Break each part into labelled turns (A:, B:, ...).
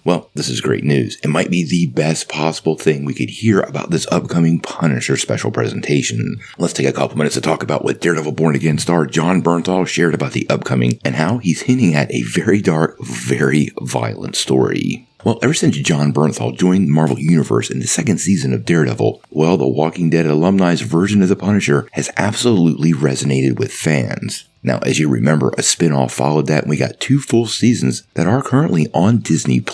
A: Well, this is great news. It might be the best possible thing we could hear about this upcoming Punisher special presentation. Let's take a couple minutes to talk about what Daredevil Born Again star Jon Bernthal shared about the upcoming and how he's hinting at a very dark, very violent story. Well, ever since Jon Bernthal joined the Marvel Universe in the second season of Daredevil, well, the Walking Dead alumni's version of the Punisher has absolutely resonated with fans. Now, as you remember, a spin-off followed that and we got 2 full seasons that are currently on Disney+.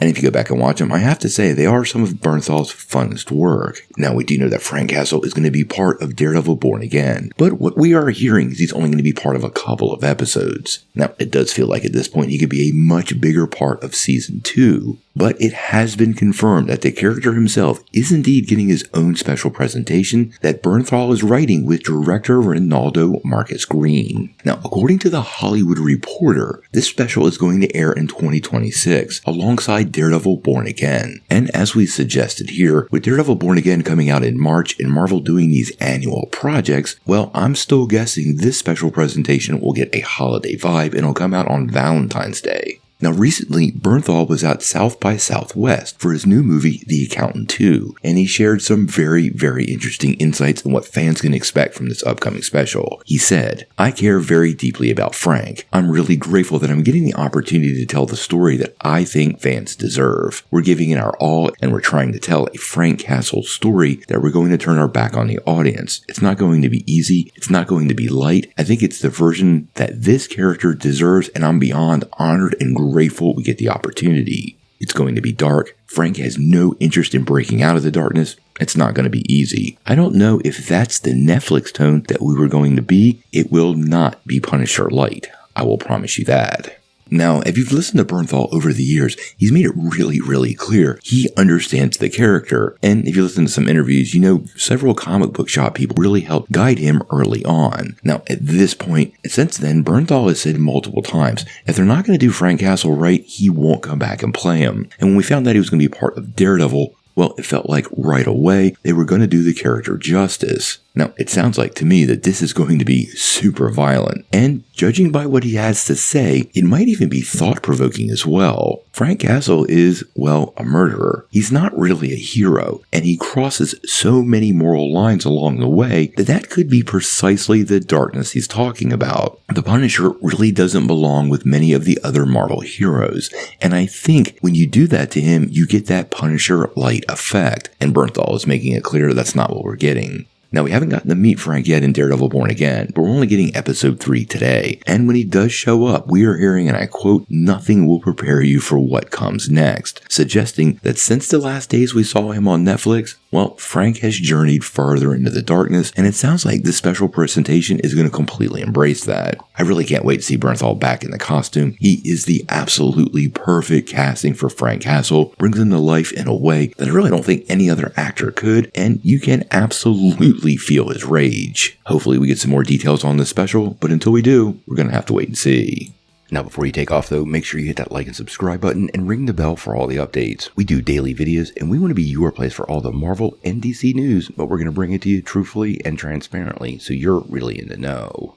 A: And if you go back and watch them, I have to say they are some of Bernthal's funnest work. Now, we do know that Frank Castle is going to be part of Daredevil Born Again, but what we are hearing is he's only going to be part of a couple of episodes. Now, it does feel like at this point he could be a much bigger part of Season 2, but it has been confirmed that the character himself is indeed getting his own special presentation that Bernthal is writing with director Ronaldo Marcus Green. Now, according to The Hollywood Reporter, this special is going to air in 2026 alongside Daredevil Born Again. And as we suggested here, with Daredevil Born Again coming out in March and Marvel doing these annual projects, well, I'm still guessing this special presentation will get a holiday vibe and it'll come out on Valentine's Day. Now, recently, Bernthal was at South by Southwest for his new movie, The Accountant 2, and he shared some very, very interesting insights on what fans can expect from this upcoming special. He said, "I care very deeply about Frank. I'm really grateful that I'm getting the opportunity to tell the story that I think fans deserve. We're giving it our all, and we're trying to tell a Frank Castle story that we're going to turn our back on the audience. It's not going to be easy. It's not going to be light. I think it's the version that this character deserves, and I'm beyond honored and grateful we get the opportunity. It's going to be dark. Frank has no interest in breaking out of the darkness. It's not going to be easy. I don't know if that's the Netflix tone that we were going to be. It will not be Punisher light. I will promise you that." Now, if you've listened to Bernthal over the years, he's made it really, really clear he understands the character. And if you listen to some interviews, you know several comic book shop people really helped guide him early on. Now, at this point, since then, Bernthal has said multiple times, if they're not going to do Frank Castle right, he won't come back and play him. And when we found that he was going to be part of Daredevil, well, it felt like right away they were going to do the character justice. Now, it sounds like to me that this is going to be super violent, and judging by what he has to say, it might even be thought-provoking as well. Frank Castle is, well, a murderer. He's not really a hero, and he crosses so many moral lines along the way that could be precisely the darkness he's talking about. The Punisher really doesn't belong with many of the other Marvel heroes, and I think when you do that to him, you get that Punisher light effect, and Bernthal is making it clear that's not what we're getting. Now, we haven't gotten to meet Frank yet in Daredevil Born Again, but we're only getting episode 3 today. And when he does show up, we are hearing, and I quote, "Nothing will prepare you for what comes next," suggesting that since the last days we saw him on Netflix, well, Frank has journeyed farther into the darkness, and it sounds like this special presentation is going to completely embrace that. I really can't wait to see Bernthal back in the costume. He is the absolutely perfect casting for Frank Castle, brings him to life in a way that I really don't think any other actor could, and you can absolutely feel his rage. Hopefully we get some more details on this special, but until we do, we're going to have to wait and see. Now, before you take off though, make sure you hit that like and subscribe button and ring the bell for all the updates. We do daily videos and we want to be your place for all the Marvel and DC news, but we're going to bring it to you truthfully and transparently so you're really in the know.